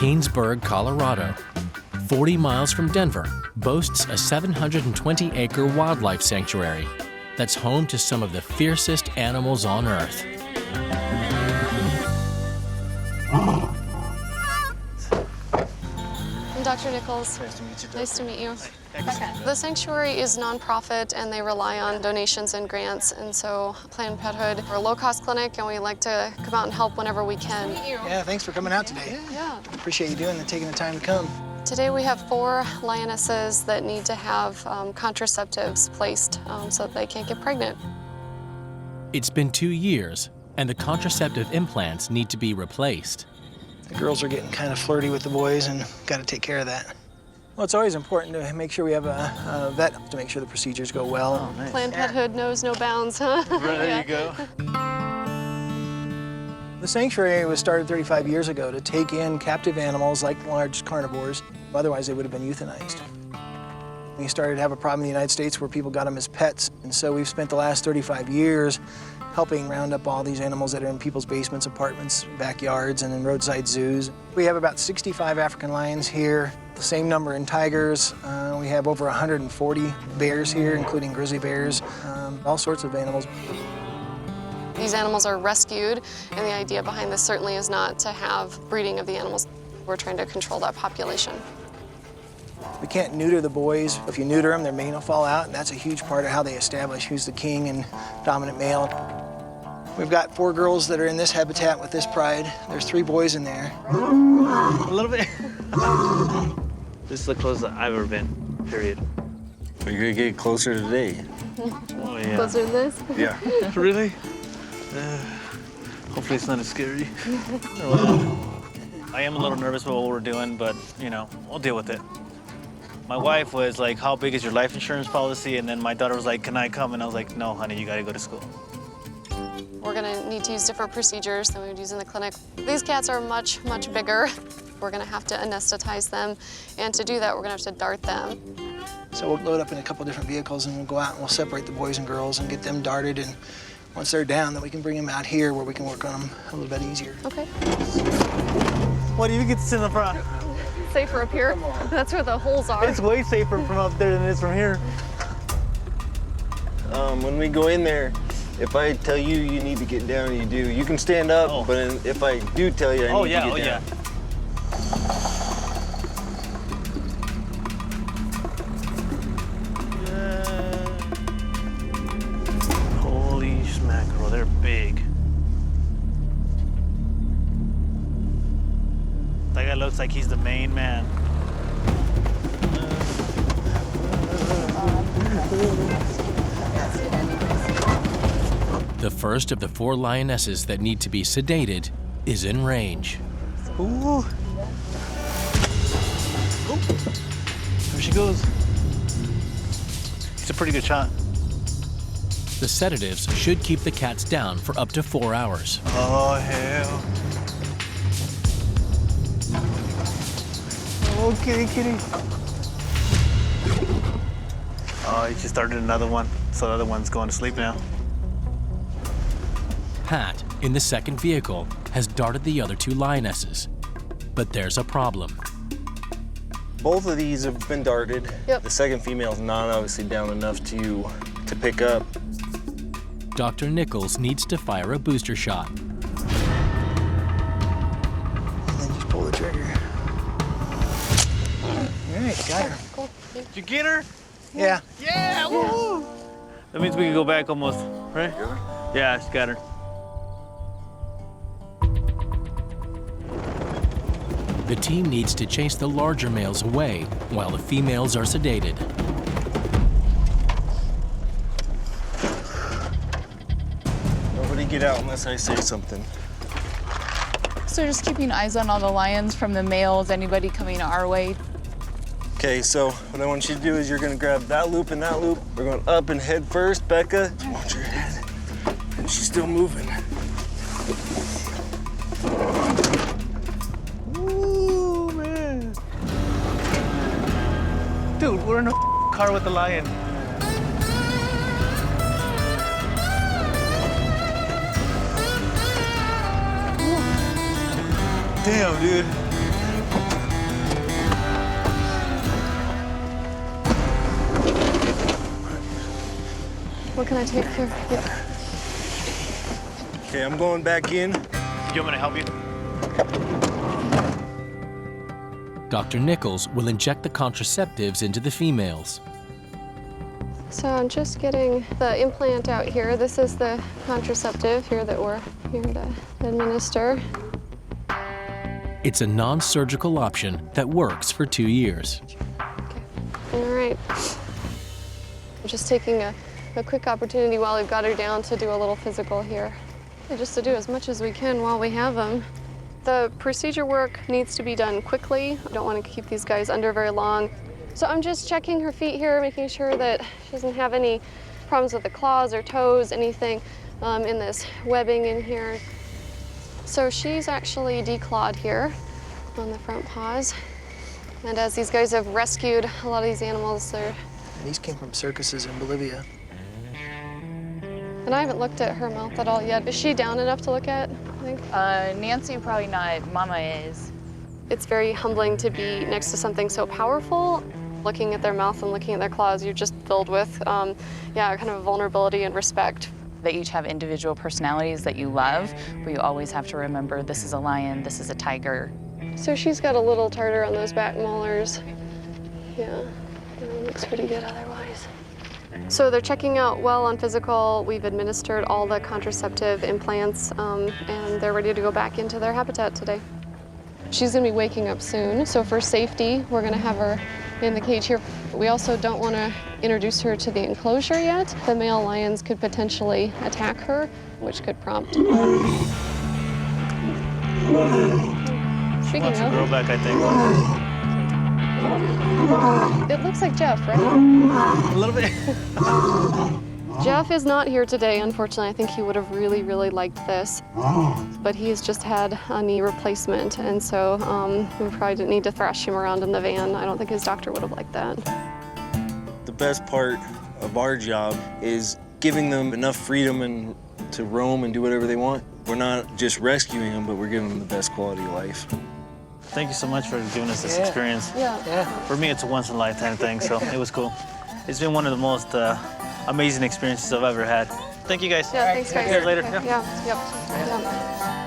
Keenesburg, Colorado, 40 miles from Denver, boasts a 720-acre wildlife sanctuary that's home to some of the fiercest animals on Earth. I'm Dr. Nichols. Nice to meet you, Dr. Nice to meet you. Excellent. The sanctuary is nonprofit and they rely on donations and grants, and so Planned Parenthood, we're a low-cost clinic and we like to come out and help whenever we can. Yeah, thanks for coming out today. Yeah. Appreciate you taking the time to come. Today we have 4 lionesses that need to have contraceptives placed so that they can't get pregnant. It's been 2 years, and the contraceptive implants need to be replaced. The girls are getting kind of flirty with the boys and got to take care of that. Well, it's always important to make sure we have a vet to make sure the procedures go well. Oh, nice. Planned Parenthood knows no bounds, huh? There you go. The sanctuary was started 35 years ago to take in captive animals like large carnivores. Otherwise, they would have been euthanized. We started to have a problem in the United States where people got them as pets. And so we've spent the last 35 years helping round up all these animals that are in people's basements, apartments, backyards, and in roadside zoos. We have about 65 African lions here, the same number in tigers. We have over 140 bears here, including grizzly bears, all sorts of animals. These animals are rescued, and the idea behind this certainly is not to have breeding of the animals. We're trying to control that population. We can't neuter the boys. If you neuter them, their mane will fall out, and that's a huge part of how they establish who's the king and dominant male. We've got 4 girls that are in this habitat with this pride. There's 3 boys in there. A little bit. This is the closest I've ever been, period. We're gonna get closer today. Oh, yeah. Closer to this? Yeah. Really? Hopefully it's not as scary. I am a little nervous about what we're doing, but, you know, we'll deal with it. My wife was like, how big is your life insurance policy? And then my daughter was like, can I come? And I was like, no, honey, you gotta go to school. We're gonna need to use different procedures than we would use in the clinic. These cats are much, much bigger. We're gonna have to anesthetize them, and to do that, we're gonna have to dart them. So we'll load up in a couple different vehicles and we'll go out and we'll separate the boys and girls and get them darted, and once they're down, then we can bring them out here where we can work on them a little bit easier. Okay. What do you get to sit in the front? Safer up here. That's where the holes are. It's way safer from up there than it is from here. When we go in there, if I tell you you need to get down, you do. You can stand up, but if I do tell you I need to get down. Holy smackerel, they're big. That guy looks like he's the main man. The first of the 4 lionesses that need to be sedated is in range. Ooh. There she goes. It's a pretty good shot. The sedatives should keep the cats down for up to 4 hours. Oh, hell. Oh, kitty. Oh, he just started another one, so the other one's going to sleep now. Pat, in the second vehicle, has darted the other 2 lionesses. But there's a problem. Both of these have been darted. Yep. The second female's not obviously down enough to pick up. Dr. Nichols needs to fire a booster shot. And then just pull the trigger. All right, got her. Cool. Did you get her? Yeah. Yeah, woo! That means we can go back almost, right? Yeah, she got her. The team needs to chase the larger males away while the females are sedated. Nobody get out unless I say something. So just keeping eyes on all the lions from the males, anybody coming our way. Okay, so what I want you to do is you're gonna grab that loop and that loop. We're going up and head first. Becca, watch her head. And she's still moving. Ooh, man. Dude, we're in a car with the lion. Damn, dude. What can I take here? Yep. Okay, I'm going back in. You want me to help you? Dr. Nichols will inject the contraceptives into the females. So I'm just getting the implant out here. This is the contraceptive here that we're here to administer. It's a non-surgical option that works for 2 years. All right. I'm just taking a quick opportunity while we've got her down to do a little physical here. And just to do as much as we can while we have them. The procedure work needs to be done quickly. I don't want to keep these guys under very long. So I'm just checking her feet here, making sure that she doesn't have any problems with the claws or toes, anything in this webbing in here. So she's actually declawed here on the front paws. And as these guys have rescued a lot of these animals, And these came from circuses in Bolivia. and I haven't looked at her mouth at all yet. Is she down enough to look at, I think? Nancy, probably not. Mama is. It's very humbling to be next to something so powerful. Looking at their mouth and looking at their claws, you're just filled with, yeah, kind of vulnerability and respect. They each have individual personalities that you love, but you always have to remember this is a lion, this is a tiger. So she's got a little tartar on those back molars. Yeah, looks pretty good otherwise. So they're checking out well on physical. We've administered all the contraceptive implants, and they're ready to go back into their habitat today. She's gonna be waking up soon, so for safety, we're gonna have her in the cage here. We also don't want to introduce her to the enclosure yet. The male lions could potentially attack her, which could prompt. She wants to grow back, I think. It looks like Jeff, right? A little bit. Jeff is not here today, unfortunately. I think he would have really, really liked this. But he has just had a knee replacement, and so we probably didn't need to thrash him around in the van. I don't think his doctor would have liked that. The best part of our job is giving them enough freedom and to roam and do whatever they want. We're not just rescuing them, but we're giving them the best quality of life. Thank you so much for giving us this experience. Yeah. For me, it's a once-in-a-lifetime thing, so it was cool. It's been one of the most amazing experiences I've ever had. Thank you, guys. Yeah, thanks, guys. See you later. Okay. Yeah, yep.